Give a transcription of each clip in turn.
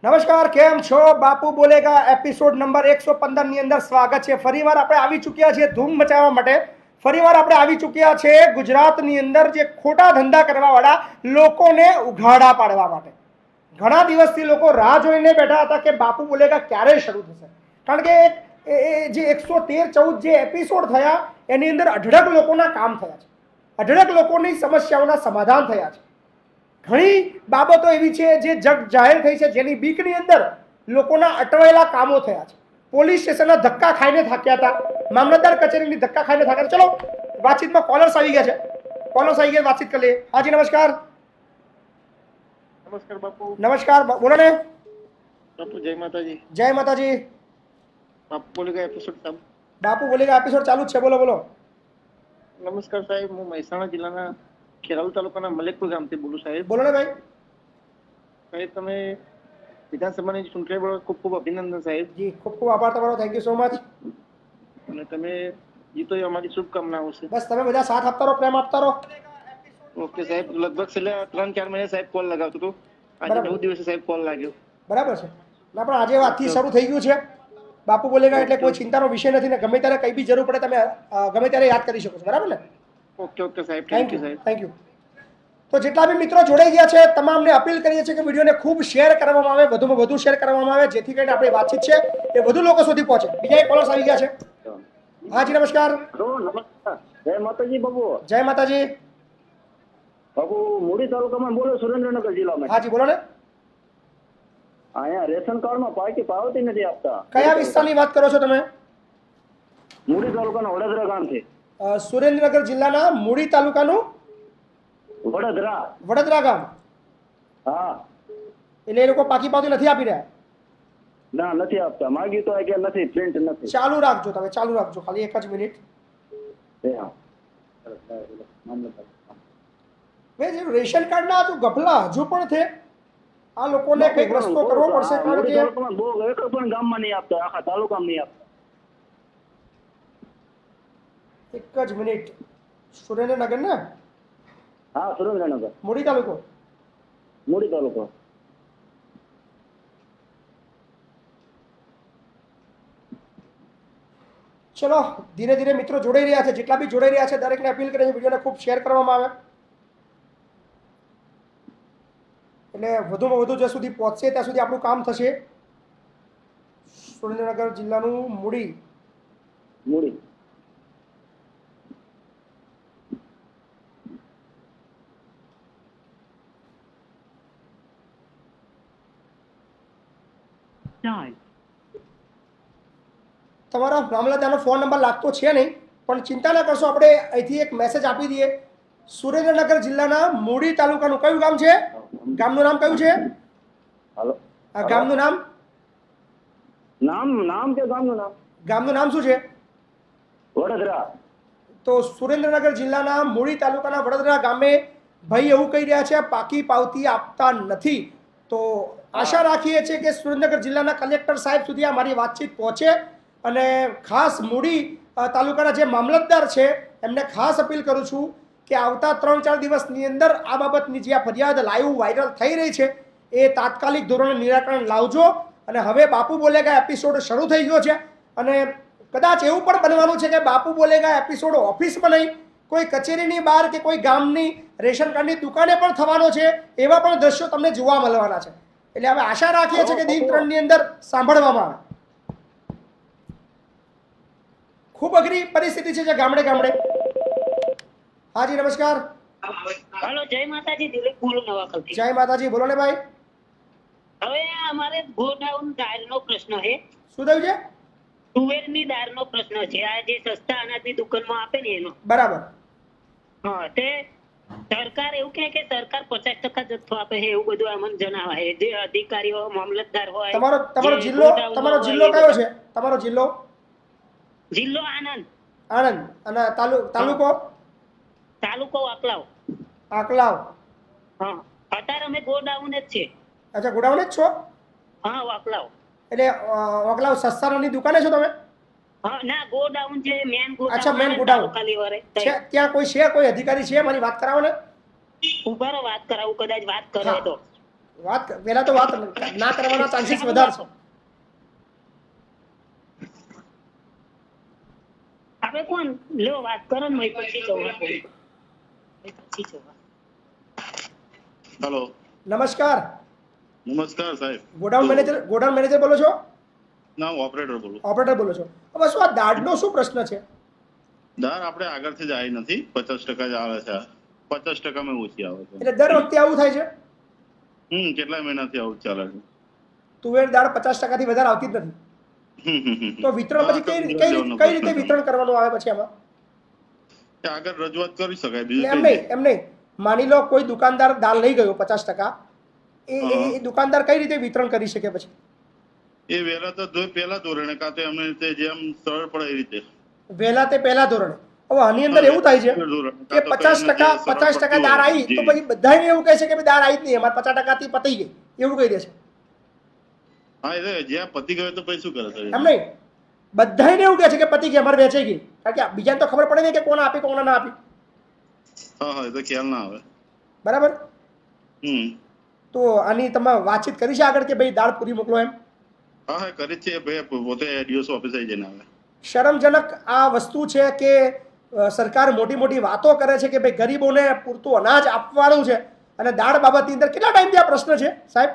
નમસ્કાર, કેમ છો? બાપુ બોલેગા એપિસોડ નંબર 115 ની અંદર સ્વાગત છે. ફરીવાર આપણે આવી ચૂક્યા છીએ ધૂમ મચાવવા માટે. ફરીવાર આપણે આવી ચૂક્યા છે ગુજરાતની અંદર જે ખોટા ધંધા કરવાવાળા લોકોને ઉઘાડા પાડવા માટે. ઘણા દિવસથી લોકો રાહ જોઈને બેઠા હતા કે બાપુ બોલેગા ક્યારે શરૂ થશે, કારણ કે જે 113-14 જે એપિસોડ થયા એની અંદર અઢળક લોકોના કામ થયા છે, અઢળક લોકોની સમસ્યાઓના સમાધાન થયા છે. ઘણી બાબતો એવી છે જે જગ જાહેર થઈ છે, જેની બીકની અંદર લોકોના અટવાયેલા કામો થયા છે. પોલીસ સ્ટેશનના ધક્કા ખાઈને થાક્યા હતા, મામલતદાર કચેરીની ધક્કા ખાઈને થાક્યા હતા. ચલો વાતચીતમાં કોલર્સ આવી ગયા છે, કોલર્સ આવી ગયા, વાતચીત કરી લઈએ. હાજી નમસ્કાર. નમસ્કાર બાપુ. નમસ્કાર, બોલો ને બાપુ જય માતાજી. જય માતાજી. બાપુ બોલેગા એપિસોડ સાહેબ. બાપુ બોલેગા એપિસોડ ચાલુ જ છે, બોલો બોલો. નમસ્કાર સાહેબ, હું મહેસાણા જિલ્લાના ખેરાલુ તાલુકાના મલેકપુર ગામથી બોલું સાહેબ. બોલો ને ભાઈ. સાહેબ તમે વિધાનસભાની ચૂંટણી બદલ ખૂબ ખૂબ અભિનંદન સાહેબ. જી ખૂબ ખૂબ આભાર તમારો, થેન્ક યુ સો મચ. અને તમે જીતો એ અમારી શુભકામનાઓ છે. બસ તમે બધા સાથ આપતા રહો, પ્રેમ આપતા રહો. ઓકે સાહેબ. લગભગ છેલ્લા 3-4 મહિને સાહેબ કોલ લગાવતો હતો, આજે 9 દિવસે સાહેબ કોલ લાગ્યો. બરાબર છે. ના પણ આજે આજથી શરૂ થઈ ગયું છે બાપુ બોલેગા, એટલે કોઈ ચિંતાનો વિષય નથી ને. ગમે ત્યારે કઈ બી જરૂર પડે તમે ગમે ત્યારે યાદ કરી શકો છો, બરાબર ને? ઓકે ઓકે સાહેબ, થેન્ક યુ સાહેબ. Thank you. તો જેટલા બી મિત્રો જોડાઈ ગયા છે તમામને અપીલ કરીએ છીએ કે વિડીયોને ખૂબ શેર કરવામાં આવે, વધુમાં વધુ શેર કરવામાં આવે, જેથી કરીને આપણી વાતચીત છે એ વધુ લોકો સુધી પહોંચે. બીજા એક કોલર્સ આવી ગયા છે. હાજી નમસ્કાર. નમસ્કાર. જય માતાજી બાબુ. જય માતાજી. બાબુ મૂડી તાલુકામાં બોલો, સુરેન્દ્રનગર જિલ્લામાં. હાજી બોલો ને. અહીંયા રેશન કાર્ડમાં પાવતી નથી આપતા. કયા વિસ્તારની વાત કરો છો તમે? મૂડી તાલુકાના વડોદરા ગામથી. સુરેન્દ્રનગર જિલ્લાના મૂડી તાલુકાનું વડોદરા ગામ. હા. એટલે એ લોકો પાકી પાવતી નથી આપી રહ્યા? ના, નથી આપતા. માગ્યું તો કે નથી, પ્રિન્ટ નથી. ચાલુ રાખજો, તમે ચાલુ રાખજો, ખાલી એક જ મિનિટ. રેશન કાર્ડ ના હજુ ગભલા હજુ પણ છે. આ લોકોને કઈક રસ્તો કરવો પડશે, કારણ કે એક પણ ગામમાં નહીં આપતા, આખા તાલુકામાં નહીં આપતા. એક જ મિનિટ. સુરેન્દ્રનગર ને? હા, સુરેન્દ્રનગર. મૂડી તાલુકો. મૂડી તાલુકો. ચલો ધીરે ધીરે મિત્રો જોડાઈ રહ્યા છે, જેટલા બી જોડાઈ રહ્યા છે દરેકને અપીલ કરે છે વિડીયોને ખૂબ શેર કરવામાં આવે, એટલે વધુમાં વધુ જ્યાં સુધી પહોંચશે ત્યાં સુધી આપણું કામ થશે. સુરેન્દ્રનગર જિલ્લાનું મૂડી. મૂડી. તમારા મામલતદારનો ફોન નંબર લાગતો છે નહીં, પણ ચિંતા ના કરશો, આપણે અહીંથી એક મેસેજ આપી દઈએ. સુરેન્દ્રનગર જિલ્લાના મૂડી તાલુકાનું કયું ગામ છે? ગામનું નામ કયું છે? હાલો. આ ગામનું નામ? નામ કે ગામનું નામ? ગામનું નામ શું છે? વડોદરા. તો સુરેન્દ્રનગર જિલ્લાના મૂડી તાલુકાના વડોદરા ગામે ભાઈ એવું કહી રહ્યા છે પાકી પાવતી આપતા નથી. તો આશા રાખીએ છીએ કે સુરેન્દ્રનગર જિલ્લાના કલેક્ટર સાહેબ સુધી આ મારી વાતચીત પહોંચે, અને ખાસ મૂડી તાલુકાના જે મામલતદાર છે એમને ખાસ અપીલ કરું છું કે આવતા 3-4 દિવસની અંદર આ બાબતની જે આ ફરિયાદ લાઈવ વાયરલ થઈ રહી છે એ તાત્કાલિક ધોરણે નિરાકરણ લાવજો. અને હવે બાપુ બોલેગા એપિસોડ શરૂ થઈ ગયો છે, અને કદાચ એવું પણ બનવાનું છે કે બાપુ બોલેગા એપિસોડ ઓફિસમાં નહીં, કોઈ કચેરીની બહાર કે કોઈ ગામની રેશન કાર્ડની દુકાને પણ થવાનો છે. એવા પણ દ્રશ્યો તમને જોવા મળવાના છે. એટલે હવે આશા રાખીએ છીએ કે દિન 3 ની અંદર સાંભળવામાં આવે. ખૂબ અઘરી પરિસ્થિતિ છે જે ગામડે ગામડે. હાજી નમસ્કાર. હાલો, જય માતાજી. દિલીપ બોલું નવાકલથી. જય માતાજી, બોલો ને ભાઈ. હવે અમારે ગોડાઉન દાળનો પ્રશ્ન છે. શું થયું છે? તુવેરની દાળનો પ્રશ્ન છે. આ જે સસ્તા અનાજની દુકાનમાં આપે ને એનો. બરાબર. હા, તે સરકાર એવું કહે કે સરકાર 50% જથ્થો આપે છે, એવું બધું અમને જણાવાય. જે અધિકારીઓ મામલતદાર હોય. તમારો જિલ્લો કયો છે? તમારો જિલ્લો? જિલ્લો આણંદ. આણંદ. અને તાલુકો? તાલુકો વાકલાવ. આકલાવ. હા, અત્યારે અમે ગોડાઉન જ છે. અચ્છા, ગોડાઉન જ છો? હા, વાકલાવ. એટલે વાકલાવ સસ્તારાની દુકાને છો તમે? હા, ના, ગોડાઉન છે, મેન ગોડાઉન. અચ્છા, મેન ગોડાઉન છે. ત્યાં કોઈ અધિકારી છે? મારી વાત કરાવો ને. ઉભારો વાત કરાવું, કદાચ વાત કરે તો. વાત પહેલા તો વાત ના કરવાના ચાન્સીસ વધારે છે. આપણે કોણ લો વાત કરો ને પછી ચૌહાણ બોલો. પછી ચૌહાણ. હેલો, નમસ્કાર, નમસ્કાર સાહેબ. ગોડાઉન મેનેજર બોલો છો? ના, ઓપરેટર બોલું. ઓપરેટર બોલો છો? હવે શું આ દાઢનો શું પ્રશ્ન છે? દાળ આપણે આગળથી જ આવી નથી, 50% જ આવે છે. 50% માં ઓછી આવે છે. એટલે દર વખતે આવું થાય છે? કેટલા મહિનાથી આવું જ ચાલે છે. તુવેર દાળ 50%થી વધારે આવતી જ નથી. તો વિતરણ પછી કઈ રીતે વિતરણ કરવાનું આવે પછી આમાં? આગળ રજૂઆત કરી શકાય, એટલે બીજું એમ નહીં માની લો કોઈ દુકાનદાર દાળ લઈ ગયો 50%, એ દુકાનદાર કઈ રીતે વિતરણ કરી શકે પછી? એ વહેલા તો પહેલા ધોરણે કાં તો એમને રીતે જેમ સરળ પડે એ રીતે વહેલા તે પહેલા ધોરણે. હવે આની અંદર એવું થાય છે કે 50% દાળ આવી તો પછી બધાને એવું કહે છે કે દાળ આવી જ નહીં, અમારે 50%થી પતી ગઈ એવું કહી દે છે. હા, એટલે જ્યાં પતી ગયો તો પછી શું કરે છે? એમ નહીં, બધાને એવું કહે છે કે પતી ગઈ, અમારે વેચાઈ ગઈ, કારણ કે બીજાને તો ખબર પડે નહીં કે કોને આપી કોને ના આપી. હા, એ તો ખ્યાલ ના આવે. બરાબર. તો આની તમે વાતચીત કરી છે આગળ કે ભાઈ દાળ પૂરી મોકલો એમ? હા, કરી છે ભાઈ, પોતે ડીઓસી ઓફિસે જઈને આવે. શરમજનક આ વસ્તુ છે કે સરકાર મોટી મોટી વાતો કરે છે કે ભાઈ ગરીબોને પૂરતું અનાજ આપવાનું છે, અને દાળ બાબતની અંદર કેટલા ટાઈમથી આ પ્રશ્ન છે સાહેબ?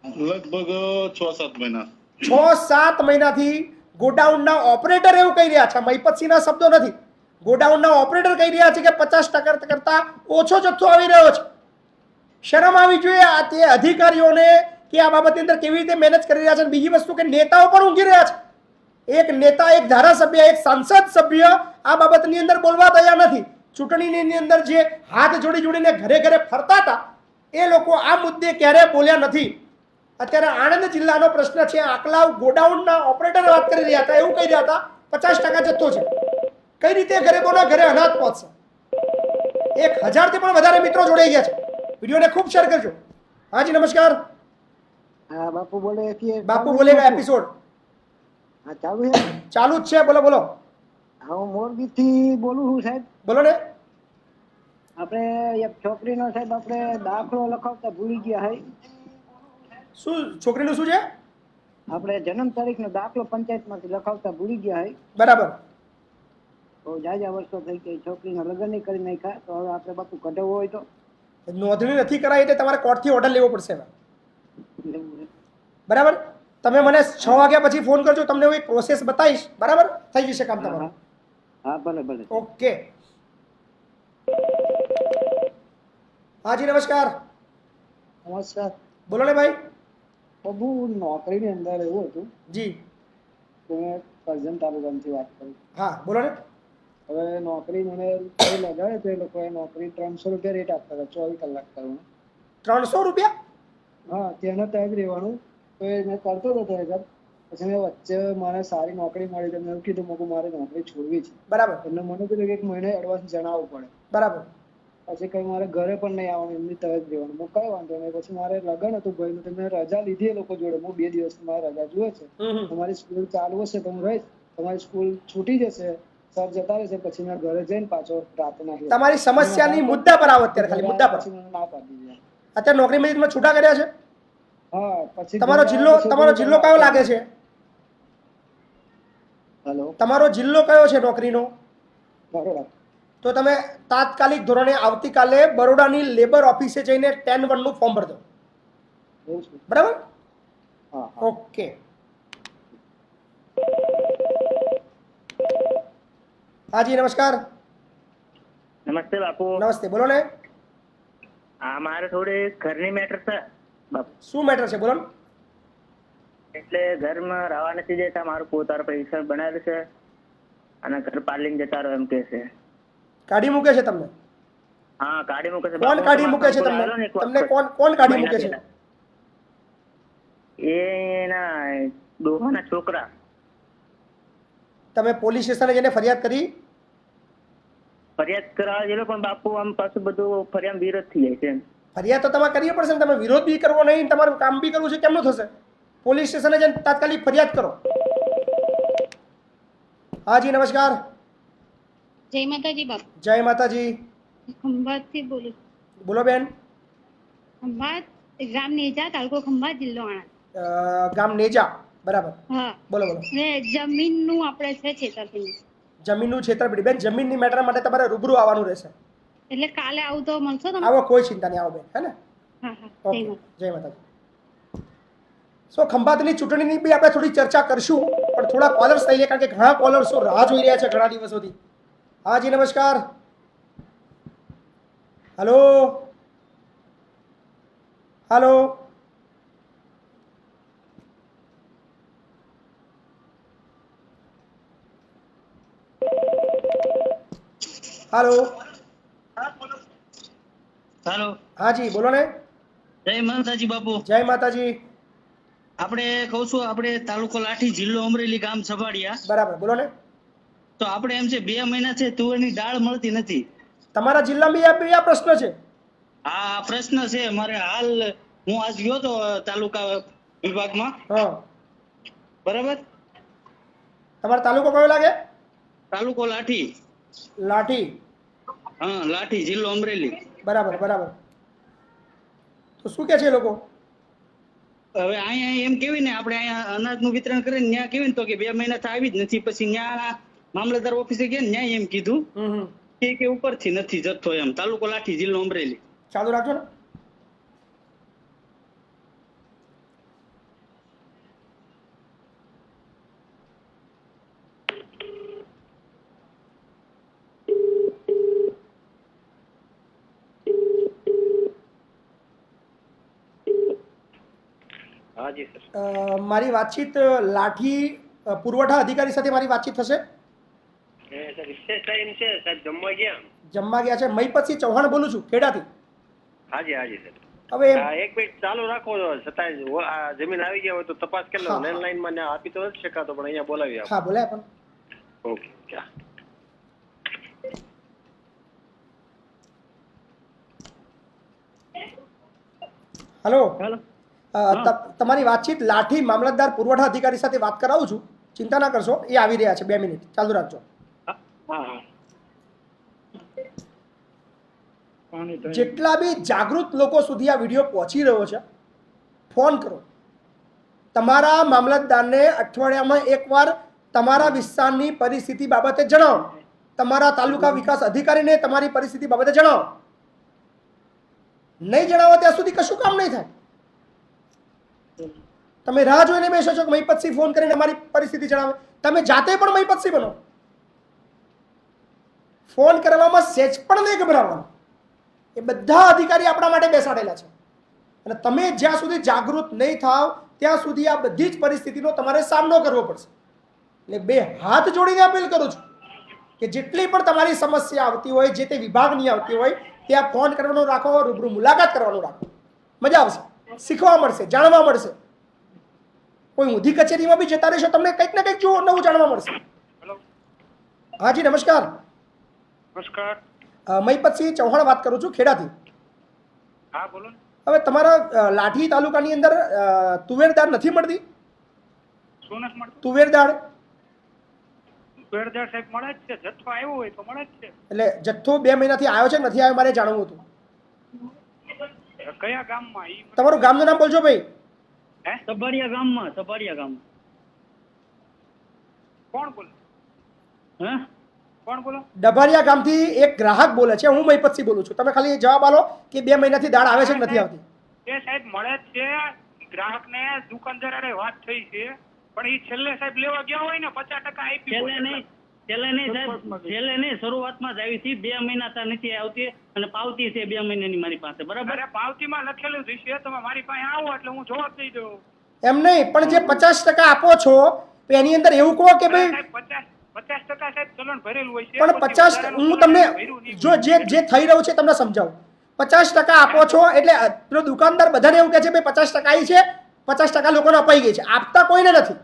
લગભગ 6-7 મહિના. 6-7 મહિનાથી ગોડાઉનના ઓપરેટર એવું કહી રહ્યા છે, મહિપતસિંહના શબ્દો નથી, ગોડાઉનના ઓપરેટર કહી રહ્યા છે કે 50% કરતા ઓછો જથ્થો આવી રહ્યો છે. શરમ આવી જોઈએ આ તે અધિકારીઓને કે આ બાબતની અંદર કેવી રીતે મેનેજ કરી રહ્યા છે. બીજી વસ્તુ કે નેતાઓ પણ ઊંઘી રહ્યા છે. એક નેતા, એક ધારાસભ્ય, એક સાંસદ સભ્ય આ બાબતની અંદર બોલવા તૈયાર નથી. ચૂંટણીની અંદર જે હાથ જોડી જોડીને ઘરે ઘરે ફરતા હતા એ લોકો આ મુદ્દે ક્યારે બોલ્યા નથી. અત્યારે આણંદ જિલ્લાનો પ્રશ્ન છે, આકલાવ ગોડાઉનના ઓપરેટર વાત કરી રહ્યા હતા, એવું કહી રહ્યા હતા 50% જથ્થો છે. કઈ રીતે ગરીબોના ઘરે અનાજ પહોંચશે? 1000થી પણ વધારે મિત્રો જોડાઈ ગયા છે. વિડીયોને ખૂબ શેર કરજો. હાજી નમસ્કાર. હા, બાપુ બોલે કે બાપુ બોલેગા એપિસોડ હા ચાલુ છે. ચાલુ જ છે, બોલો બોલો. હા, હું મોરબીથી બોલું છું સાહેબ. બોલો ને. આપણે એક છોકરીનો સાહેબ આપણે દાખલો લખાવતા ભૂલી ગયા હે. શું છોકરીનું શું છે? આપણે જન્મ તારીખનો દાખલો પંચાયતમાંથી લખાવતા ભૂલી ગયા હે. બરાબર. બહુ જાજા વર્ષો થઈ ગયા, છોકરીના લગ્ન નહીં કરી નાખ્યા, તો હવે આપણે બાપુ કઢાવવો હોય તો નોંધણી નથી કરાઈ એટલે તમારે કોર્ટથી ઓર્ડર લેવો પડશે. લેવું છે. બરાબર. તમે મને 6 વાગ્યા પછી ફોન કરજો, તમને હું એક પ્રોસેસ બતાવીશ. બરાબર, થઈ જશે કામ તમારું. હા, ભલે ભલે. ઓકે. હાજી નમસ્કાર. નમસ્કાર. બોલો ને ભાઈ. બાબુ, નોકરીની અંદર એવું હતું જી. કે મેં કરજણ તાલુકામાંથી વાત કરી. હા બોલો ને. હવે નોકરી મને લગાડે તો એ લોકોએ નોકરી 300 રૂપિયા રેટ આપતા હતા 24 કલાક કરવાનું. 300 રૂપિયા? હા, ત્યાં ત્યાં જ રહેવાનું. તો એ મેં કરતો હતો ત્યાં. પછી મેં વચ્ચે મને સારી નોકરી મળી તો મેં એવું કીધું કે મારે નોકરી છોડવી છે. બરાબર. એટલે મને કીધું કે 1 મહિને એડવાન્સ જણાવવું પડે. બરાબર. પછી કઈ મારે ઘરે પણ નહીં આવવાનું, એમની તરફ રહેવાનું. હું કઈ વાંધો નહીં. પછી મારે લગ્ન હતું ભાઈનું, તો મેં રજા લીધી એ લોકો જોડે. હું 2 દિવસની મારે રજા જોઈએ છે, તમારી સ્કૂલ ચાલુ હશે તો હું રહીશ, તમારી સ્કૂલ છૂટી જશે, સર જતા રહેશે, પછી મેં ઘરે જઈને પાછો રાતના તમારી સમસ્યાની મુદ્દા પર આવો અત્યારે, ખાલી મુદ્દા પર. પછી મને ના પાડી દીધી. અત્યારે નોકરીમાંથી તમે છૂટા કર્યા છે? હા. પછી તમારો જિલ્લો કયો લાગે છે? હેલો, તમારો જિલ્લો કયો છે નોકરીનો? બરોબર. તો તમે તાત્કાલિક ધોરણે આવતીકાલે બરોડાની લેબર ઓફિસે જઈને 10-1 નું ફોર્મ ભરજો. એવું છે. બરાબર. હા. ઓકે. હાજી નમસ્કાર. નમસ્તે બાપુ. નમસ્તે, બોલો ને. આ મારે થોડી ઘરની મેટર છે બાપુ. શું મેટર છે બોલો ને. એટલે ઘરમાં રહેવા નથી દેતા, મારું પોતાનું પૈસા બનાવેલું છે અને ઘર પાલીને જતા રહો એમ કે છે. કાઢી મૂકે છે તમને? હા, કાઢી મૂકે છે. કોણ કાઢી મૂકે છે તમને? તમને કોણ કાઢી મૂકે છે? એના દોહાના છોકરા. તમે પોલીસ સ્ટેશને જઈને ફરિયાદ કરી? ફરિયાદ કરાવવા જેલો પણ બાપુ આમ પાછું બધું ફરિયાદ વિરોધ થઈ જાય છે. ફરિયાદ તો તમારે કરવી પડશે ને. તમે વિરોધ બી કરવો નહીં, તમારું કામ બી કરવું છે, કેમનું થશે? પોલીસ સ્ટેશને જઈને તાત્કાલિક ફરિયાદ કરો. હાજી નમસ્કાર. જય માતાજી બાપુ. જય માતાજી. ખંભાતથી બોલું. બોલો બેન. ખંભાત ગામ નેજા, તાલુકો ખંભાત, જિલ્લો આણંદ. ગામ નેજા, બરાબર. હા. બોલો બોલો. ને જમીનનું આપણે છે છેતરપિંડી. જમીનનું છેતરપિંડી. બેન, જમીનની મેટર માટે તમારે રૂબરૂ આવવાનું રહેશે. એટલે કાલે આવું તો મળશો તમે? આવો, કોઈ ચિંતા નહીં, આવો બેન, હે ને? હા હા. ઓકે, જય માતા. જય માતાજી. સો ખંભાતની ચૂંટણીની બી આપણે થોડી ચર્ચા કરશું, પણ થોડા કોલર્સ થઈ લે, કારણ કે ઘણા કોલર્સો રાહ જોઈ રહ્યા છે ઘણા દિવસોથી. હા જી, નમસ્કાર. Hello hello. હલો. હાલો, હા જી, બોલો ને. જય માતાજી બાપુ. જય માતાજી. આપણે કહું છું, આપણે તાલુકો લાઠી, જિલ્લો અમરેલી, ગામ સભાડિયા. બરાબર, બોલો ને. તો આપણે એમ છે 2 મહિના છે તુવેરની દાળ મળતી નથી. તમારા જિલ્લામાં બી આ પ્રશ્ન છે? આ પ્રશ્ન છે મારે. હાલ હું આજ ગયો તો તાલુકા વિભાગમાં, હા. બરાબર. તમારો તાલુકો કયો લાગે? તાલુકો લાઠી. લાઠી. હા, લાઠી, જિલ્લો અમરેલી. બરાબર બરાબર. તો શું કે છે લોકો? હવે અહીંયા એમ કેવી ને, આપણે અહીંયા અનાજનું વિતરણ કરીને ત્યાં કેવી ને, તો કે 2 મહિના થી આવી જ નથી. પછી ત્યાં મામલતદાર ઓફિસે ગયા, ત્યાં એમ કીધું કે ઉપરથી નથી જથ્થો, એમ. તાલુકો લાઠી, જિલ્લો અમરેલી. ચાલુ રાખજો ને. हाँ जी सर. મારી વાતચીત લાઠી પુરવઠા અધિકારી સાથે મારી વાતચીત થશે? સર વિશેષ ટાઈમ છે સાહેબ, જમવા ગયા. જમવા ગયા છે. મહીપતસિંહ ચૌહાણ બોલું છું, ખેડાથી. હાજી હાજી સર. હવે એક મિનિટ ચાલુ રાખો, છતાં આ જમીન આવી ગયા હોય તો તપાસ કરી લો. હા. લેન્ડલાઈન માં આપી તો નથી શકાતો, પણ અહીંયા બોલાવી આપો. હા, બોલાય પણ. ઓકે, ક્યાં? હલો. હાલો. તમારી વાતચીત લાઠી મામલતદાર પુરવઠા અધિકારી સાથે વાત કરાવું છું. ચિંતા ના કરશો, એ આવી રહ્યા છે. 2 મિનિટ ચાલુ રાખજો. હા હા. જેટલા બી જાગૃત લોકો સુધી આ વિડીયો પહોંચી રહ્યો છે, ફોન કરો. તમારા મામલતદારને અઠવાડિયામાં એકવાર તમારા વિસ્તારની પરિસ્થિતિ બાબતે જણાવો. તમારા તાલુકા વિકાસ અધિકારીને તમારી પરિસ્થિતિ બાબતે જણાવો. નહીં જણાવો ત્યાં સુધી કશું કામ નહીં થાય. તમે રાહ જોઈને બેસો છો કે મહીપતસિંહ ફોન કરીને અમારી પરિસ્થિતિ જણાવે. તમે જાતે પણ મહીપતસિંહ બનો. ફોન કરવામાં સેજ પણ નહીં ગભરાવાનું. એ બધા અધિકારી આપણા માટે બેસાડેલા છે, અને તમે જ્યાં સુધી જાગૃત નહીં થાવ ત્યાં સુધી આ બધી જ પરિસ્થિતિનો તમારે સામનો કરવો પડશે. એટલે 2 હાથ જોડીને અપીલ કરું છું કે જેટલી પણ તમારી સમસ્યા આવતી હોય, જે તે વિભાગની આવતી હોય, ત્યાં ફોન કરવાનો રાખો, રૂબરૂ મુલાકાત કરવાનું રાખો. મજા આવશે, શીખવા મળશે, જાણવા મળશે. કોઈ ઊંધી કચેરીમાં બી જતા રહેશો, તમને કંઈક ને કંઈક જો નવું જાણવા મળશે. હાજી, નમસ્કાર. નમસ્કાર. મહીપતસિંહ ચૌહાણ વાત કરું છું, ખેડાથી. હા, બોલો. હવે તમારા લાઠી તાલુકાની અંદર તુવેર દાળ નથી મળતી? શું નથી મળતું? તુવેર દાળ પેડદાર સાહેબ મળે જ છે, જથ્થો આવ્યો હોય તો મળે જ છે. એટલે જથ્થો 2 મહિનાથી આવ્યો છે, નથી આવ્યો, મારે જાણવું હતું. કયા ગામમાં? તમારું ગામનું નામ બોલજો ભાઈ. સભાડિયા ગામમાં. સભાડિયા ગામ. કોણ બોલે? હે? કોણ બોલો? ડભારિયા ગામથી એક ગ્રાહક બોલે છે. હું મહીપતસિંહ બોલું છું. તમે ખાલી જવાબ આલો કે 2 મહિનાથી દાળ આવે છે કે નથી આવતી. એ સાહેબ મળે જ છે. ગ્રાહકને દુકાનદાર હારે વાત થઈ છે, પણ એ છેલ્લે સાહેબ લેવા ગયા હોય ને 50% આપી. છેલ્લે નહીં સાહેબ, છેલ્લે નહીં, શરૂઆતમાં જ આવી હતી. 2 મહિના તા નથી આવતી, અને પાવતી છે 2 મહિનાની મારી પાસે, બરાબર. અરે પાવતીમાં લખેલું જ છે, તમે મારી પાસે આવો એટલે હું જવાબ દઈ દઉં. એમ નહીં, પણ જે 50% આપો છો તો એની અંદર એવું કહો કે ભાઈ 50% સાહેબ ચલણ ભરેલું હોય છે. પણ 50 હું તમને જો જે થઈ રહ્યું છે તમને સમજાવું. 50% આપો છો એટલે પેલો દુકાનદાર બધાને એવું કહે છે ભાઈ 50% આવી છે, 50% લોકોને અપાઈ ગઈ છે. આપતા કોઈને નથી.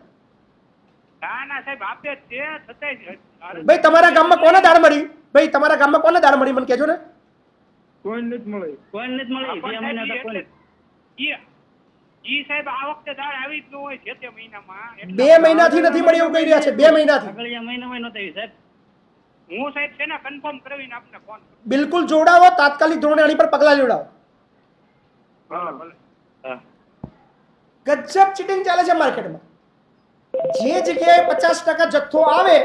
ના ના સાહેબ આપે જ છે, છતાંય ભાઈ તમારા ગામમાં કોને દાળ મળી? ભાઈ તમારા ગામમાં કોને દાળ મળી મને કહેજો ને. કોઈ નથી મળી. 2 મહિના તો કોઈ. ઈ સાહેબ આ વખતે દાળ આવી જ ન હોય છે તે મહિનામાં. 2 મહિનાથી નથી મળી એવું કહી રહ્યા છે. 2 મહિનાથી. આગળના મહિનામાં નહોતી આવી સાહેબ. હું સાહેબ છે ને કન્ફર્મ કરાવીને આપને ફોન કરું. બિલકુલ જોડાવો, તાત્કાલિક ધોરણે આની પર પગલાં લેવડાવો. હા ભલે. હા. ગજબ ચીટિંગ ચાલે છે માર્કેટમાં. જે જગ્યાએ 50% જથ્થો આવે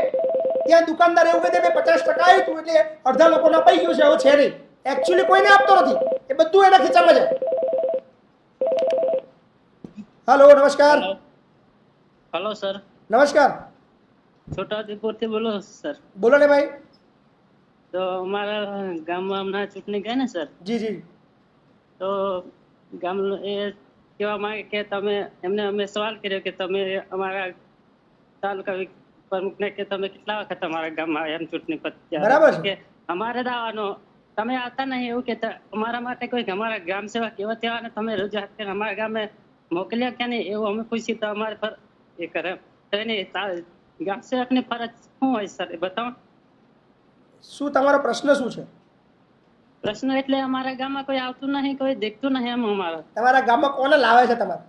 ત્યાં દુકાનદાર એવું કહે છે કે 50% આવ્યું એટલે અડધા લોકોના પડી ગયું છે, એવું છે નહીં. એકચ્યુઅલી કોઈને આપતો નથી, એ બધું એના ખીચામાં જાય. હાલો, નમસ્કાર. હલો સર, નમસ્કાર, છોટાઉદેપુર થી બોલો સર. બોલો ને ભાઈ. તો અમારા ગામમાં હમણાં ચૂંટણી ગઈ ને સર, જી જી. તો ગામ એ કહેવા માંગે કે તમે એમને અમે સવાલ કર્યો કે તમે અમારા તાલુકા પ્રમુખને કે તમે કેટલા વખત અમારા ગામમાં આવ્યા એમ ચૂંટણી પછી બરાબર છે. કે અમારે દાવાનો તમે આવતા નહીં એવું કહેતા, અમારા માટે કોઈ અમારા ગ્રામ સેવક એવા તેવા તમે રજૂઆત કરીને અમારા ગામે મોકલ્યા કે નહીં એવું અમે પૂછ્યું તો અમારે પર એ કરે તો એની ગ્રામ સેવકની ફરજ શું હોય સર એ બતાવો. શું તમારો પ્રશ્ન શું છે? પ્રશ્ન એટલે અમારા ગામમાં કોઈ આવતું નહીં, કોઈ દેખતું નહીં એમ અમારા. તમારા ગામમાં કોને લાવે છે તમારે?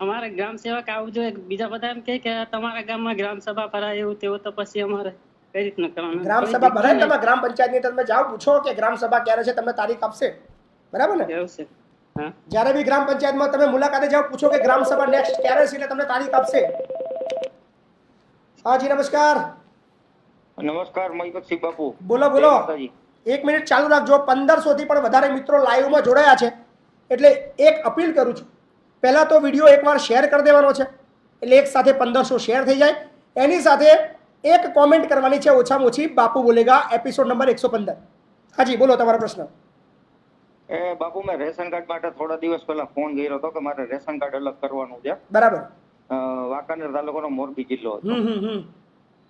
અમારા ગ્રામ સેવક આવવું જોઈએ. બીજા બધા એમ કહે કે તમારા ગામમાં ગ્રામ સભા ભરાય એવું તેવું, તો પછી અમારે કઈ રીતના કરવાનું? ગ્રામ સભા ભરાય તમે ગ્રામ પંચાયતની તમે જાઓ પૂછો કે ગ્રામ સભા ક્યારે છે, તમને તારીખ આપશે. બરાબર ને? એવું છે. હા, જ્યારે બી ગ્રામ પંચાયતમાં તમે મુલાકાતે જાઓ પૂછો કે ગ્રામ સભા નેક્સ્ટ ક્યારે છે એટલે તમને તારીખ આપશે. હા જી નમસ્કાર. નમસ્કાર મહીપતસિંહ બાપુ. બોલો બોલો. 1 મિનિટ ચાલુ રાખજો. 1500 થી પણ વધારે મિત્રો લાઈવમાં જોડાયા છે એટલે એક અપીલ કરું છું, પહેલા તો વિડીયો એકવાર શેર કરી દેવાનો છે એટલે એક સાથે 1500 શેર થઈ જાય. એની સાથે એક કોમેન્ટ કરવાની છે ઓછામાં ઓછી બાપુ બોલેગા એપિસોડ નંબર 115. હાજી બોલો તમારો પ્રશ્ન. એ બાપુ મેં રેશન કાર્ડ માટે થોડા દિવસ પહેલા ફોન કર્યો હતો કે મારે રેશન કાર્ડ અલગ કરવાનું છે. બરાબર. વાંકાનેર તાલુકાનો મોરબી જિલ્લો હતો.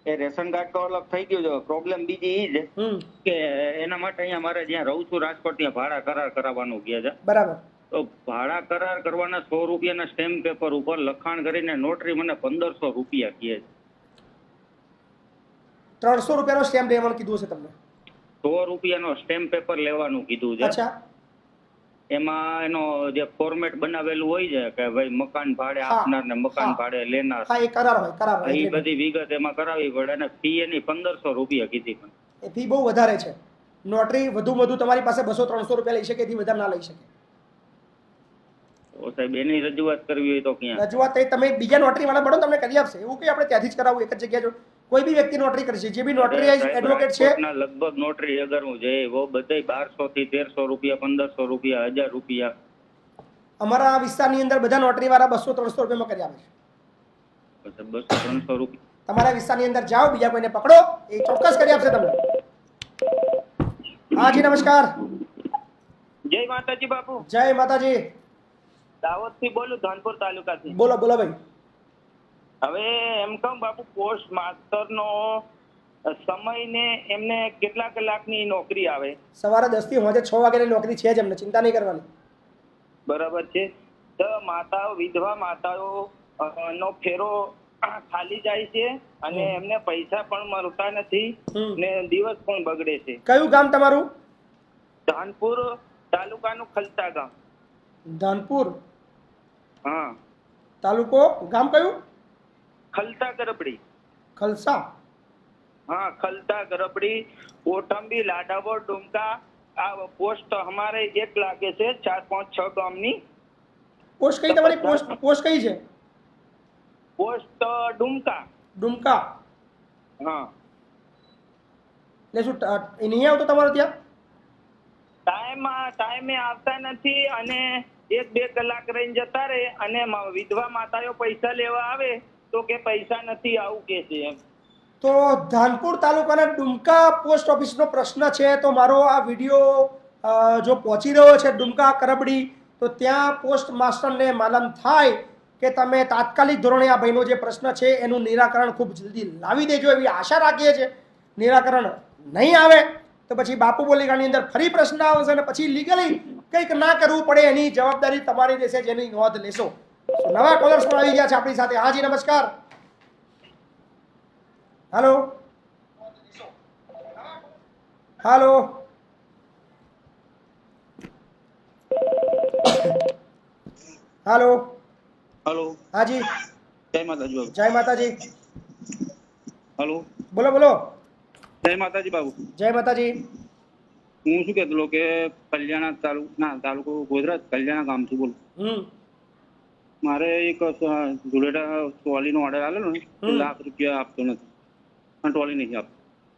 એ રેશન કાર્ડ તો અલગ થઈ ગયું છે. પ્રોબ્લેમ બીજી એ છે કે એના માટે અહીંયા મારે જ્યાં રહું છું રાજકોટ ત્યાં ભાડા કરાર કરાવવાનું કહે છે. બરાબર. તો ભાડા કરાર કરવાના 100 રૂપિયાના સ્ટેમ્પ પેપર ઉપર લખાણ કરીને નોટરી મને 1500 રૂપિયા કહે છે. 300 રૂપિયાનો સ્ટેમ્પ લેવાનું કીધું છે તમને? 100 રૂપિયાનો સ્ટેમ્પ પેપર લેવાનું કીધું છે. અચ્છા. એમાં એનો જે ફોર્મેટ બનાવેલું હોય છે કે ભાઈ મકાન ભાડે આપનાર ને મકાન ભાડે લેનાર, હા એ કરાર હોય, કરાર હોય. એ બધી વિગત એમાં કરાવવી પડે અને ફી એની 1500 રૂપિયા કીધી. પણ એ ફી બહુ વધારે છે. નોટરી વધુ તમારી પાસે 200-300 રૂપિયા લઈ શકે, એથી વધારે ના લઈ શકે. તો સાહેબ એની રજૂઆત કરવી હોય તો ક્યાં? રજૂઆત થઈ તમે બીજા નોટરી વાળા મળો તમને કરી આપશે. એવું કઈ આપણે ત્યાંથી જ કરાવવું એક જ જગ્યાએ? જો કોઈ બી વ્યક્તિ નોટરી કરશે, જે બી નોટરીઝ એડવોકેટ છે લગભગ નોટરી અગર હું જઈ વો બધાય 1200 થી 1300 રૂપિયા, 1500 રૂપિયા, 1000 રૂપિયા. અમારા વિસ્તારની અંદર બધા નોટરી વાળા 200-300 રૂપિયામાં કરી આપે છે. 200-300 રૂપિયા તમારા વિસ્તારની અંદર જાઓ, બીજા કોઈને પકડો, એ ચોક્કસ કરી આપશે તમને. હા જી નમસ્કાર. જય માતાજી બાપુ. જય માતાજી. દાહોદ થી બોલું, ધાનપુર તાલુકાથી. બોલો બોલો ભાઈ. હવે એમ કહું બાપુ, પોસ્ટ માસ્ટર નો સમય ને એમને કેટલા કલાકની નોકરી આવે? સવારે 10 થી સાંજે 6 વાગ્યાની નોકરી છે જ એમને, ચિંતા નહીં કરવાની. બરાબર છે. તો માતાઓ, વિધવા માતાઓ નો ફેરો ખાલી જાય છે અને એમને પૈસા પણ મળતા નથી ને દિવસ પણ બગડે છે. કયું ગામ તમારું? ધાનપુર તાલુકાનું ખલતા ગામ. ધાનપુર. હા. તાલુકો ગામ કયું? ખલતા ગરબડી. ખલસા. हाँ, खलता गरबड़ी, कोटम्बी, लाडावोर, डुमका. आ पोस्ट हमारे एक लागे છે 4, 5, 6 ગામની. પોસ્ટ કઈ તમારી? પોસ્ટ કઈ છે? પોસ્ટ ડુમકા. ડુમકા. હા. એટલે શું નહીં આવતો તમારો ત્યાં? ટાઈમે આવતા નથી અને 1-2 કલાક રહીને જતા રહે અને વિધવા માતાઓ પૈસા લેવા આવે તો કે પૈસા નથી આવું કે છે એમ. તો ધાનપુર તાલુકાના ડુમકા પોસ્ટ ઓફિસનો પ્રશ્ન છે. તો મારો આ વિડીયો જો પહોંચી રહ્યો છે ડુમકા કરબડી, તો ત્યાં પોસ્ટ માસ્ટરને માલમ થાય કે તમે તાત્કાલિક ધોરણે આ ભાઈનો જે પ્રશ્ન છે એનું નિરાકરણ ખૂબ જલ્દી લાવી દેજો, એવી આશા રાખીએ છીએ. નિરાકરણ નહીં આવે તો પછી બાપુ બોલેગાની અંદર ફરી પ્રશ્ન આવશે અને પછી લીગલી કંઈક ના કરવું પડે એની જવાબદારી તમારી રહેશે, જેની નોંધ લેશો. નવા કોલર્સ પણ આવી ગયા છે આપણી સાથે. હાજી નમસ્કાર. Hello hello hello hello. हाँ जी. જય માતાજી બાબુ. जय माता जी. हेलो. बोलो बोलो. જય માતાજી બાબુ. जय माता जी. હું શું કહેતો હતો કે કલ્યાણા તાલુકો ગોધરા કલ્યાણા ગામથી બોલું. મારે એક ધુળેટા ટ્રોલીનો ઓર્ડર આવેલો ને ₹1,00,000 આપતો નથી અને ટ્રોલી નહીં આપતો.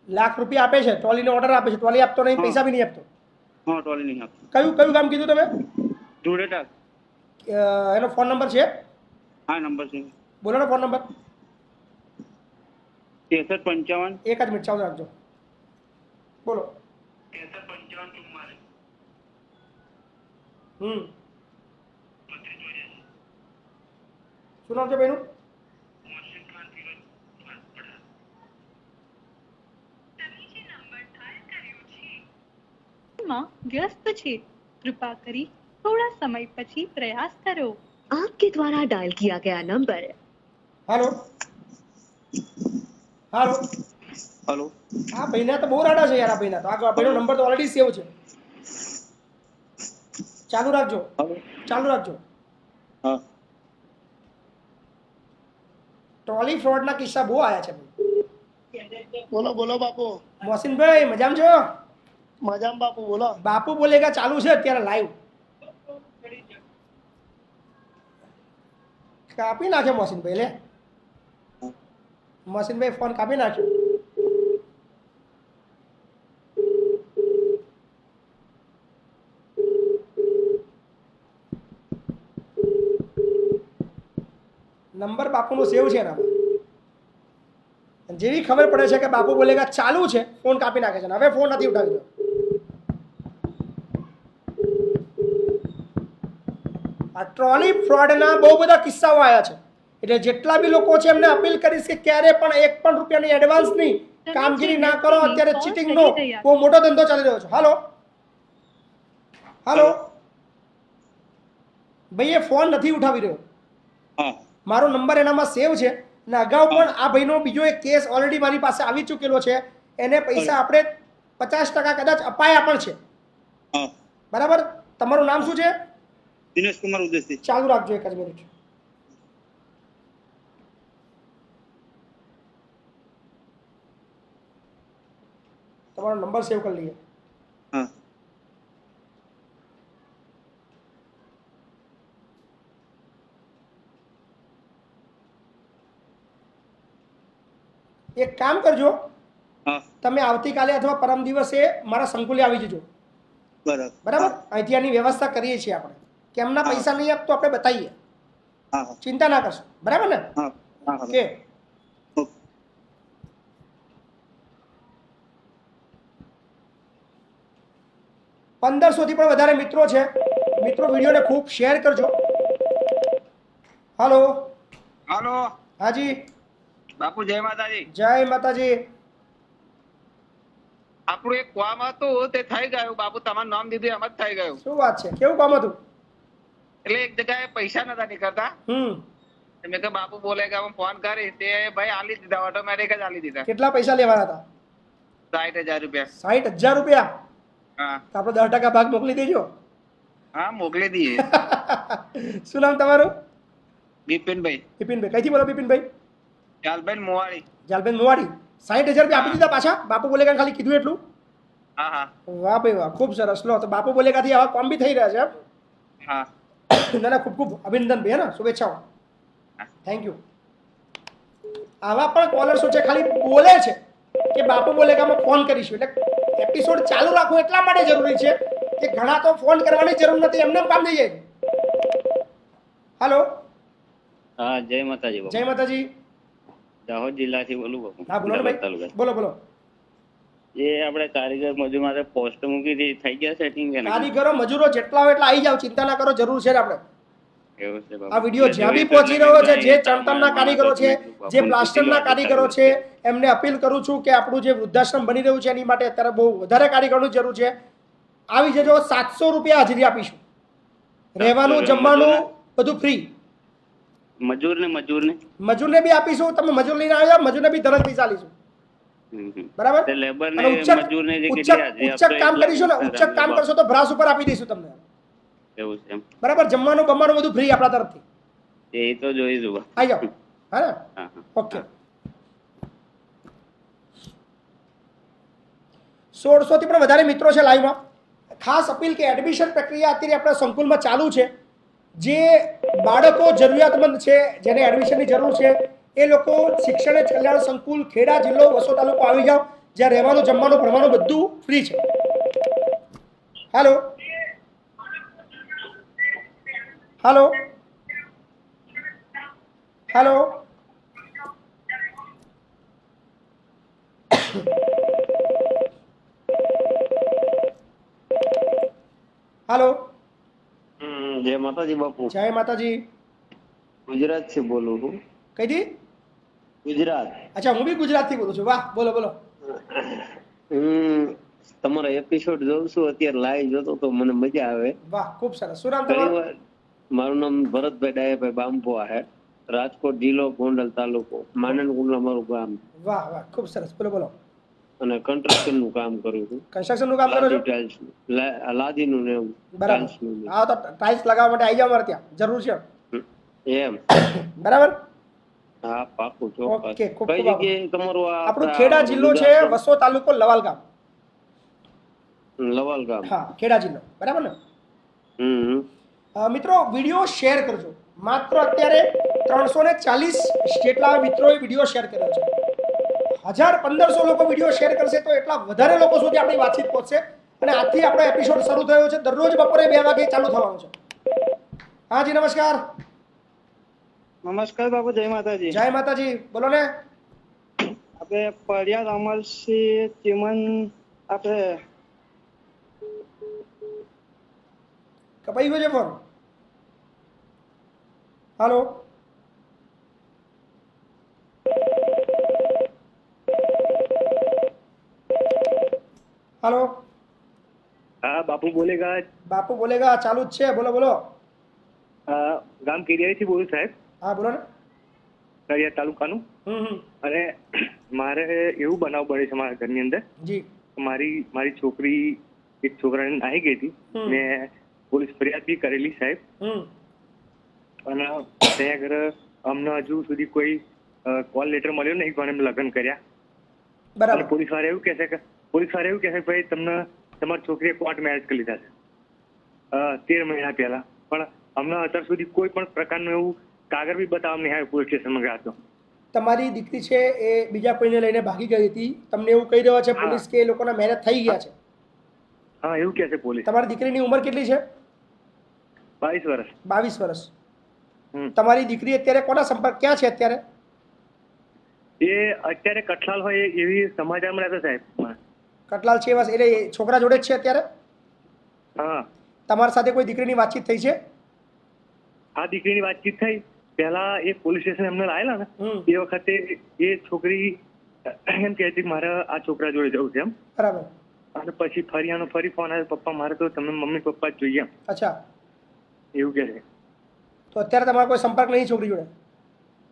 ₹1,00,000 આપે છે, ટ્રોલીનો ઓર્ડર આપે છે, ટ્રોલી આપતો નહીં, પૈસા બી નહીં આપતો. હા, ટ્રોલી નહીં આપતો. કયું ગામ કીધું તમે? ધુળેટા. એનો ફોન નંબર છે? હા, નંબર છે. બોલો ને ફોન નંબર. 6355. એક જ મિનિટ ચાલુ રાખજો. બોલો. 6355. શું નામ છે ભાઈનું? માં વ્યસ્ત છે, कृपा કરી थोड़ा समय પછી प्रयास करो. आपके द्वारा डायल किया गया नंबर. Hello hello hello. આ ભાઈના તો બહુ રાડા છે યાર. આ ભાઈના તો આ ભાઈનો નંબર તો ઓલરેડી સેવ છે. ચાલુ રાખજો, ચાલુ રાખજો. હા. ટ્રોલી ફ્રોડના કિસ્સા બહુ આયા છે ભાઈ. બોલો બોલો બાપુ. મોહસિનભાઈ મજામાં છો? મજામાં બાપુ બોલો. બાપુ બોલેગા ચાલુ છે અત્યારે લાઈવ. કાપી નાખ્યો મોહસિનભાઈ. લે મોહસિનભાઈ ફોન કાપી નાખ્યો. નંબર બાપુનો સેવ છે એના. જેવી ખબર પડે છે કે બાપુ બોલેગા ચાલુ છે, ફોન કાપી નાખે છે. હવે ફોન નથી ઉઠાવી રહ્યો. આ ટ્રોલી ફ્રોડના બહુ બધા કિસ્સાઓ આવ્યા છે. એટલે જેટલા બી લોકો છે એમને અપીલ કરીશ કે ક્યારે પણ ₹1 એડવાન્સ ની કામગીરી ના કરો. અત્યારે ચીટિંગ નો બહુ મોટો ધંધો ચાલી રહ્યો છે. હાલો હાલો ભાઈ, એ ફોન નથી ઉઠાવી રહ્યો. મારો નંબર એનામાં સેવ છે ને અગાઉ પણ આ ભાઈનો બીજો એક કેસ ઓલરેડી મારી પાસે આવી ચૂકેલો છે. એને પૈસા આપણે 50% કદાચ અપાયા પણ છે. બરાબર. તમારું નામ શું છે? દિનેશ કુમાર ઉદેશી. ચાલુ રાખજો એક જ મિનિટ. તમારો નંબર સેવ કરી લઈએ. હા. એક કામ કરજો, હા. તમે આવતીકાલે અથવા પરમ દિવસે મારા સંકુલે આવી જજો. બરાબર. બરાબર. અહીંથી આની વ્યવસ્થા કરીએ છીએ આપણે. કેમના પૈસા નહીં આપતો આપણે બતાવીએ. હા. ચિંતા ના કરશો. બરાબર ને? હા. હા. ઓકે. 1500 થી પણ વધારે મિત્રો છે. મિત્રો વિડીયોને ખૂબ શેર કરજો. હાલો હાલો. હાજી બાપુ જય માતાજી. જય માતાજી. આપણું એક કામ હતું તે થઈ ગયું બાપુ. તમારું નામ દીધું એમ જ થઈ ગયું. શું વાત છે? કેવું કામ હતું? એટલે એક જગ્યાએ પૈસા નતા નીકળતા. મેં કે બાપુ બોલેગા હું ફોન કરી તે ભાઈ આલી દીધા, ઓટોમેટિક જ આલી દીધા. કેટલા પૈસા લેવાના હતા? ₹60,000. ₹60,000? હા. તો આપણે 10% ભાગ મોકલી દેજો. હા, મોકલી દઈએ. શું નામ તમારું? બિપિનભાઈ. બિપિનભાઈ. કઈથી બોલો બિપિનભાઈ? જાલબેન મોવાડી. જાલબેન મોવાડી. ₹60,000 આપી દીધા પાછા? બાપુ બોલેગા ખાલી કીધું એટલું? હા હા. વાહ ભાઈ વાહ, ખૂબ સરસ. લો તો બાપુ બોલેગાથી આવા કામ બી થઈ રહ્યા છે. હા. ના ના, ખૂબ ખૂબ અભિનંદન ભાઈ. ને શુભેચ્છાઓ. Thank you. આવા પણ કોલર્સો છે, ખાલી બોલે છે કે બાપુ બોલેગામાં ફોન કરીશું. એટલે એપિસોડ ચાલુ રાખવું એટલા માટે જરૂરી છે કે ઘણા તો ફોન કરવાની જરૂર નથી, એમને કામ થઈ જાય. હાલો. હા, જય માતાજી. જય માતાજી. દાહોદ જિલ્લાથી બોલું બાપુ. હા બોલો ભાઈ. બોલો બોલો. એ આપણે કારીગર મજૂર માટે પોસ્ટ મૂકી હતી, થઈ ગયા સેટિંગ કે નહીં? કારીગરો મજૂરો જેટલા હોય એટલા આવી જાવ, ચિંતા ના કરો, જરૂર છે આપણે. એવું છે બાપુ. આ વિડિયો જ્યાં બી પહોંચી રહ્યો છે, જે ચણતરના કારીગરો છે, જે પ્લાસ્ટરના કારીગરો છે, એમને અપીલ કરું છું કે આપણું જે વૃદ્ધાશ્રમ બની રહ્યું છે એની માટે અત્યારે બહુ વધારે કારીગરોની જરૂર છે. આવી જજો. ₹700 હાજરી આપીશું. રહેવાનું, જમવાનું બધું ફ્રી. મજૂરને બી આપીશું. તમે મજૂર લઈને આવ્યા, મજૂરને બી તરત પૈસા લઈશું. બરાબર. ઉચ્ચક કામ કરીશું ને, ઉચ્ચક કામ કરશો તો ભ્રાસ ઉપર આપી દઈશું તમને. એવું છે. બરાબર. જમવાનું બમવાનું બધું ફ્રી આપણા તરફથી. એ તો જોઈશું. આવી જાઓ. હા. ઓકે. 1600 થી પણ વધારે મિત્રો છે લાઈવમાં. ખાસ અપીલ કે એડમિશન પ્રક્રિયા અત્યારે આપણા સંકુલમાં ચાલુ છે. જે બાળકો જરૂરિયાતમંદ છે, જેને એડમિશનની જરૂર છે, એ લોકો શિક્ષણ કલ્યાણ સંકુલ ખેડા જિલ્લો વસો તાલુકો આવી જાઓ, જ્યાં રહેવાનું જમવાનું ભણવાનું બધું ફ્રી છે. હાલો હાલો હાલો હાલો. જય માતાજી બાપુ. જય માતાજી. ગુજરાત થી બોલું છું. કઈથી? ગુજરાત. અચ્છા, હું બી ગુજરાત થી બોલું છું. વાહ, બોલો બોલો. તમારો એપિસોડ જોઉં છું અત્યારે લાઈવ જોતો તો મને મજા આવે. વાહ, ખૂબ સરસ. શું નામ તમારું? મારું નામ ભરતભાઈ ડાયાભાઈ બાંભો છે, રાજકોટ જિલ્લો ગોંડલ તાલુકો માનનકુંડલા મારું ગામ. વાહ વાહ, ખૂબ સરસ. બોલો બોલો. અને કન્સ્ટ્રક્શન નું કામ કરું છું. કન્સ્ટ્રક્શન નું કામ કરો છો? ટાઇલ્સ લાદી નું ને બરાબર. હા, તો ટાઇલ્સ લગાવવા માટે આવી જાવ અમારે ત્યાં, જરૂર છે એમ. બરાબર. હા, પાકું ચોક્કસ. ઓકે, ખૂબ કઈ જગ્યાએ તમારું આપણું ખેડા જિલ્લો છે, વસો તાલુકો લવાલ ગામ. લવાલ ગામ. હા, ખેડા જિલ્લો. બરાબર ને? મિત્રો, વિડીયો શેર કરજો. માત્ર અત્યારે 340 જેટલા મિત્રોએ વિડીયો શેર કર્યો છે. 1000-1500 લોકો વિડીયો શેર કરશે તો એટલા વધારે લોકો સુધી આપણી વાતચીત પહોંચશે. અને આજથી આપણો એપિસોડ શરૂ થયો છે. દરરોજ બપોરે 2 વાગે ચાલુ થવાનો છે. હા જી, નમસ્કાર. નમસ્કાર બાપુ, જય માતાજી. જય માતાજી. બોલો ને. આપણે પડિયાદ અમરસિંહ ચીમન આપણે કપાઈ ગયો છે ફોન. હાલો હાલો. હા, બાપુ બોલેગા. બાપુ બોલેગા ચાલુ જ છે. બોલો બોલો. ગામ કેરિયાથી બોલું સાહેબ. હા, બોલો ને. નડિયાદ તાલુકાનું. અને મારે એવું બનાવ બને છે મારા ઘરની અંદર. જી. મારી છોકરી એક છોકરાને આવી ગઈ હતી ને પોલીસ ફરિયાદ બી કરેલી સાહેબ. અને ત્યાં આગળ અમને હજુ સુધી કોઈ કોલ લેટર મળ્યો નહીં પણ એમ લગ્ન કર્યા. બરાબર. પોલીસ વાળા એવું કહેશે કે ભાઈ તમને તમારી છોકરીએ કોર્ટ મેરેજ કરી લીધા છે 13 મહિના પહેલા, પણ અમને અત્યાર સુધી કોઈ પણ પ્રકારનું એવું કાગળ બી બતાવવા નહીં આવ્યું પોલીસ સ્ટેશનમાં ગયા તો. તમારી દીકરી છે એ બીજા કોઈને લઈને ભાગી ગઈ હતી. તમને એવું કહી રહ્યા છે પોલીસ કે એ લોકોના મેરેજ થઈ ગયા છે? હા, એવું કહે છે પોલીસ. તમારી દીકરીની ઉંમર કેટલી છે? 22 વર્ષ. 22 વર્ષ. તમારી દીકરી અત્યારે કોના સંપર્ક ક્યાં છે અત્યારે? એ અત્યારે કઠલાલ હોય એવી સમાચાર મળ્યા હતા સાહેબ. કઠલાલ છે એટલે છોકરા જોડે જ છે અત્યારે? હા. તમારી સાથે કોઈ દીકરીની વાતચીત થઈ છે? હા, દીકરીની વાતચીત થઈ. પહેલા એ પોલીસ સ્ટેશન એમને લાયેલા ને એ વખતે એ છોકરી એમ કહેતી મારે આ છોકરા જોડે જવું છે એમ. બરાબર. અને પછી ફરી ફોન આવ્યો, પપ્પા મારે તો તમે મમ્મી પપ્પા જ જોઈએ એમ. અચ્છા, એવું કે છે. તો અત્યારે તમારો કોઈ સંપર્ક નહીં છોકરી જોડે?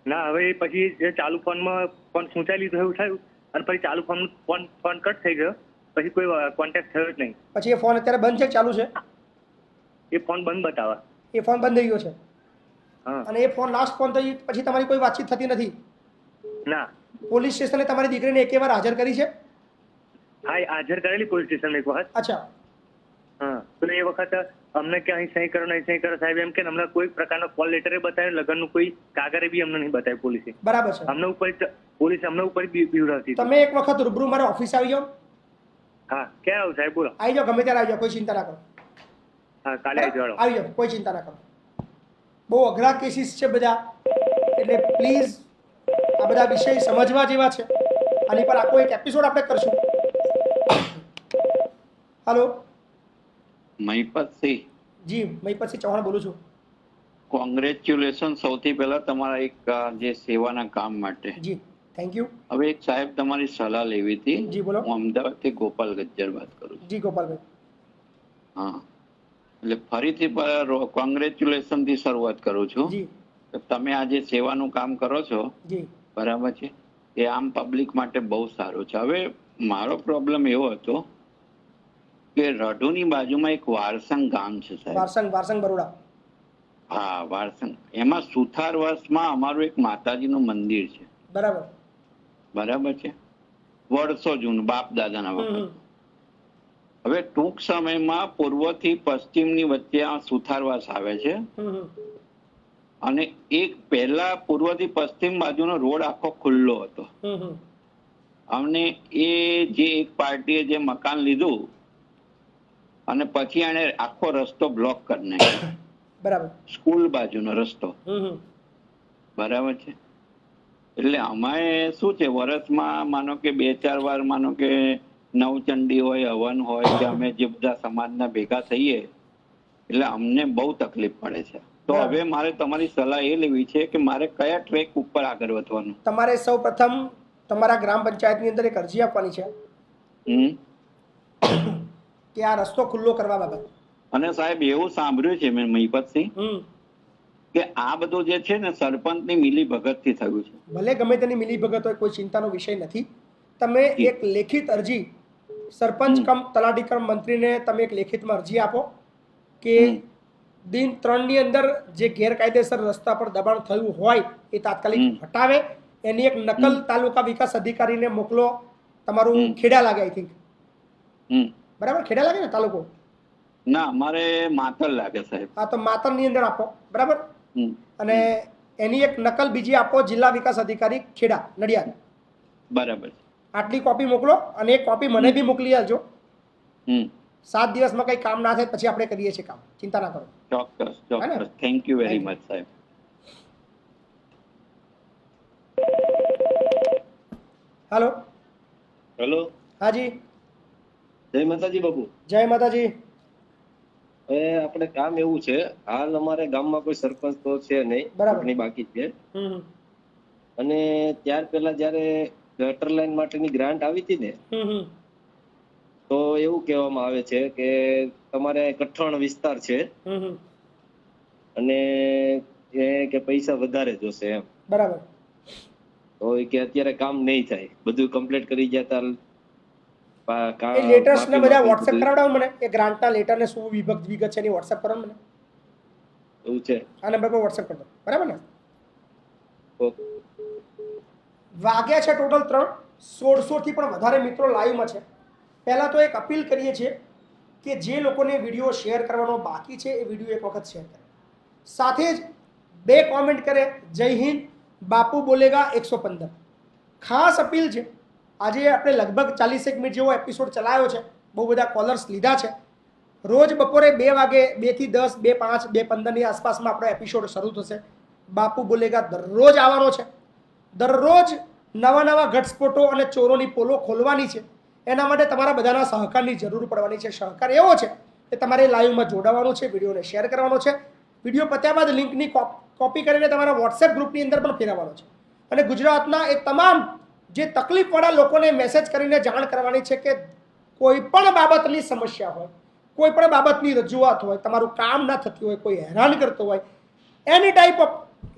ના, હવે પછી જે ચાલુ ફોનમાં ફોન ખૂંચાઈ લીધો એવું થયું અને પછી ચાલુ ફોન કટ થઈ ગયો, પછી કોઈ કોન્ટેક્ટ થયો જ નહીં. પછી એ ફોન અત્યારે બંધ છે ચાલુ છે? એ ફોન બંધ બતાવે. એ ફોન બંધ થઈ ગયો છે. હા. અને એ ફોન લાસ્ટ ફોન થઈ પછી તમારી કોઈ વાતચીત થતી નથી? ના. પોલીસ સ્ટેશને તમારી દીકરીને એકે વાર હાજર કરી છે? હા, હાજર કરેલી પોલીસ સ્ટેશન એક વખત. અચ્છા. હા, તો એ વખત અમને કે અહીં સહી કરો નહીં સહી કરો સાહેબ એમ કે અમને કોઈ પ્રકારનો કોલ લેટરે બતાવ્યો, લગ્નનું કોઈ કાગળે બી અમને નહીં બતાવ્યું પોલીસે. બરાબર છે. અમને ઉપર પોલીસ અમને ઉપર બીવડાવતી. તમે એક વખત રૂબરૂ મારા ઓફિસ આવી જાઓ. હા, ક્યાં આવું સાહેબ? બોલો. આવી જાઓ, ગમે ત્યારે આવી જાઓ, કોઈ ચિંતા ના કરો. હા, કાલે આવી જાઓ. આવી જાઓ, કોઈ ચિંતા ના કરો. બહુ અઘરા કેસીસ છે બધા, એટલે પ્લીઝ આ બધા વિષય સમજવા જેવા છે. આની પર આખો એક એપિસોડ આપણે કરશું. હાલો. મહિપતસિંહ. જી, મહિપતસિંહ ચૌહાણ બોલું છું. કોંગ્રેચ્યુલેશન સૌથી પહેલા તમારા એક જે સેવાના કામ માટે. જી, થેન્ક યુ. હવે એક સાહેબ તમારી સલાહ લેવી હતી. જી બોલો. હું અમદાવાદથી ગોપાલ ગજ્જર વાત કરું છું. જી ગોપાલભાઈ. હા, એટલે ફરીથી કોંગ્રેચ્યુલેશન થી શરૂઆત કરું છું. જી. તમે આ જે સેવાનું કામ કરો છો, જી, બરાબર છે, એ આમ પબ્લિક માટે બહુ સારું છે. હવે મારો પ્રોબ્લેમ એવો હતો કે રઢુની બાજુમાં એક વારસંગ ગામ છે સાહેબ. વારસંગ બરોડા. હા, વારસંગ. એમાં સુથારવાસમાં અમારું એક માતાજીનું મંદિર છે. બરાબર. બરાબર છે, વર્ષો જૂનું, બાપ દાદાના વખત. હવે ટૂંક સમયમાં પૂર્વથી પશ્ચિમની વચ્ચે આ સુથારવાસ આવે છે અને એક પહેલા પૂર્વથી પશ્ચિમ બાજુનો રોડ આખો ખુલ્લો હતો. અમને એ જે એક પાર્ટીએ જે મકાન લીધું અને પછી એને આખો રસ્તો બ્લોક કરી નાખ્યો. બરાબર. સ્કૂલ બાજુનો રસ્તો. બરાબર છે. એટલે અમારે શું છે, વર્ષમાં માનો કે 2-4 વાર માનો કે નવચંડી હોય, હવન હોય કે અમે જે બધા સમાજના ભેગા થઈએ એટલે અમને બહુ તકલીફ પડે છે. તો હવે મારે તમારી સલાહ એ લેવી છે કે મારે કયા ટ્રેક ઉપર આગળ વધવાનું. તમારે સૌપ્રથમ તમારા ગ્રામ પંચાયતની અંદર એક અરજી આપવાની છે કે આ રસ્તો ખુલ્લો કરવા બાબત. અને સાહેબ એવું સાંભળ્યું છે મેં મહિપતસિંહ કે આ બધું જે છે ને સરપંચની મિલીભગતથી થયું છે. ભલે ગમે તેની મિલીભગત હોય, કોઈ ચિંતાનો વિષય નથી. તમે એક લેખિત અરજી સરપંચ કમ તલાટી કમ મંત્રીને તમે એક લેખિતમાં અરજી આપો કે દિન 3 ની અંદર જે ગેરકાયદેસર રસ્તા પર દબાણ થયું હોય એ તાત્કાલિક હટાવે. એની એક નકલ તાલુકા વિકાસ અધિકારીને મોકલો. તમારું ખેડા લાગે, આઈ થિંક. બરાબર, ખેડા લાગે ને તાલુકો? ના, મારે માતર લાગે સાહેબ. હા, તો માતર ની અંદર આપો. બરાબર. અને એની એક નકલ બીજી આપો જિલ્લા વિકાસ અધિકારી ખેડા નડિયાદ. બરાબર. આટલી કોપી મોકલો અને એક કોપી મને બી મોકલી આપજો. 7 દિવસમાં કઈ કામ ના થાય પછી આપણે કરીએ છીએ કામ, ચિંતા ના કરો. ચોક્કસ ચોક્કસ. થેન્ક યુ વેરી મચ સાહેબ. હેલો. હેલો. હાજી. જય માતાજી બાપુ. જય માતાજી. હવે આપણે કામ એવું છે, હાલ અમારે ગામમાં કોઈ સરપંચ તો છે નહીં, ચૂંટણી બાકી છે. અને ત્યાર પહેલા જયારે ગટર લાઈન માટેની ગ્રાન્ટ આવી હતી ને તો એવું કહેવામાં આવે છે કે તમારે કઠણ વિસ્તાર છે અને એ કે પૈસા વધારે જોશે એમ. બરાબર. તો એ કે અત્યારે કામ નહીં થાય, બધું કમ્પ્લીટ કરી ગયા તા લેટર્સ ને બધા WhatsApp કરાવડાવો મને. એ ગ્રાન્ટના લેટર ને શું વિગત છે એની WhatsApp કરો મને. એવું છે. આ નંબર પર WhatsApp કરી દો. બરાબર ને? ઓકે. વાગ્યા છે ટોટલ 3. 1600 થી પણ વધારે મિત્રો લાઈવમાં છે. પહેલા તો એક અપીલ કરીએ છીએ કે જે લોકોને વિડીયો શેર કરવાનો બાકી છે એ વિડીયો એક વખત શેર કરે. સાથે જ 2 કોમેન્ટ કરે જય હિન્દ, બાપુ બોલેગા 115. ખાસ અપીલ છે, આજે આપણે લગભગ 40 મિનિટ જેવો એપિસોડ ચલાવ્યો છે, બહુ બધા કોલર્સ લીધા છે. રોજ બપોરે 2 વાગે 2 થી 10, 2, 5, 2, 15 ની આસપાસમાં આપણો એપિસોડ શરૂ થશે. બાપુ બોલેગા દરરોજ આવવાનો છે. દરરોજ નવા ઘટસ્ફોટો અને ચોરોની પોલો ખોલવાની છે. એના માટે તમારા બધાના સહકારની જરૂર પડવાની છે. સહકાર એવો છે કે તમારે લાઈવમાં જોડાવાનું છે, વિડીયોને શેર કરવાનો છે. વિડીયો પત્યા બાદ લિંકની કોપી કરીને તમારા વોટ્સએપ ગ્રુપની અંદર પણ ફેરવવાનો છે. અને ગુજરાતના એ તમામ જે તકલીફવાળા લોકોને મેસેજ કરીને જાણ કરવાની છે કે કોઈ પણ બાબતની સમસ્યા હોય, કોઈ પણ બાબતની રજૂઆત હોય, તમારું કામ ના થતું હોય, કોઈ હેરાન કરતો હોય, એની ટાઈપ ઓફ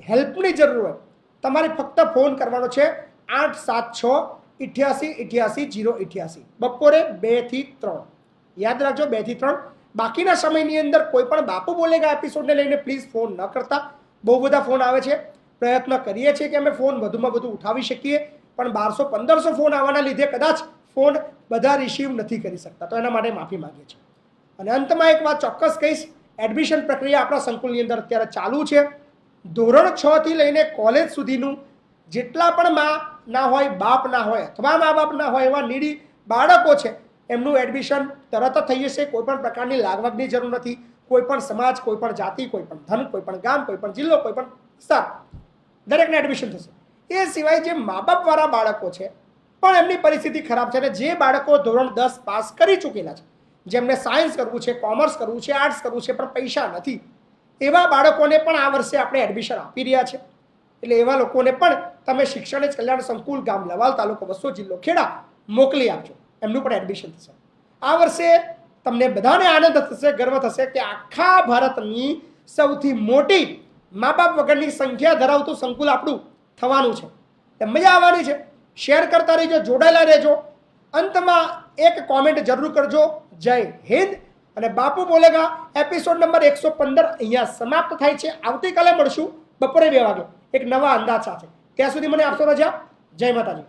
હેલ્પની જરૂર હોય, તમારે ફક્ત ફોન કરવાનો છે 872-88-88-088. બપોરે 2 થી 3. યાદ રાખજો, 2 થી 3. બાકીના સમયની અંદર કોઈ પણ બાપુ બોલેગા એપિસોડને લઈને પ્લીઝ ફોન ન કરતા. બહુ બધા ફોન આવે છે. પ્રયત્ન કરીએ છીએ કે અમે ફોન વધુમાં વધુ ઉઠાવી શકીએ, પણ 1200-1500 ફોન આવવાના લીધે કદાચ ફોન બધા રિસીવ નથી કરી શકતા. તો એના માટે માફી માંગીએ છીએ. અને અંતમાં એક વાત ચોક્કસ કહીશ, એડમિશન પ્રક્રિયા આપણા સંકુલની અંદર અત્યારે ચાલુ છે. ધોરણ 6 થી લઈને કોલેજ સુધીનું જેટલા પણ મા ના હોય, બાપ ના હોય અથવા મા બાપ ના હોય એવા નીડી બાળકો છે, એમનું એડમિશન તરત જ થઈ જશે. કોઈ પણ પ્રકારની લાગવગની જરૂર નથી. કોઈ પણ સમાજ, કોઈ પણ જાતિ, કોઈ પણ ધન, કોઈ પણ ગામ, કોઈ પણ જિલ્લો, કોઈ પણ વિસ્તાર, દરેકને એડમિશન થશે. એ સિવાય જે મા બાપવાળા બાળકો છે પણ એમની પરિસ્થિતિ ખરાબ છે અને જે બાળકો ધોરણ 10 પાસ કરી ચૂકેલા છે, જેમને સાયન્સ કરવું છે, કોમર્સ કરવું છે, આર્ટ્સ કરવું છે પણ પૈસા નથી, એવા બાળકોને પણ આ વર્ષે આપણે એડમિશન આપી રહ્યા છે. એટલે એવા લોકોને પણ તમે શિક્ષણ જ કલ્યાણ સંકુલ, ગામ લવાલ, તાલુકો વસો, જિલ્લો ખેડા મોકલી આપજો. એમનું પણ એડમિશન થશે. આ વર્ષે તમને બધાને આનંદ થશે, ગર્વ થશે કે આખા ભારતની સૌથી મોટી મા બાપ વગરની સંખ્યા ધરાવતું સંકુલ આપણું થવાનું છે. મજા આવવાની છે. શેર કરતા રહેજો, જોડાયેલા રહેજો. અંતમાં એક કોમેન્ટ જરૂર કરજો, જય હિન્દ. અને બાપુ બોલેગા એપિસોડ નંબર 115 અહીંયા સમાપ્ત થાય છે. આવતીકાલે મળશું બપોરે 2 વાગે એક નવા અંદાજ સાથે. ત્યાં સુધી મને આપશો રજા. જય માતાજી.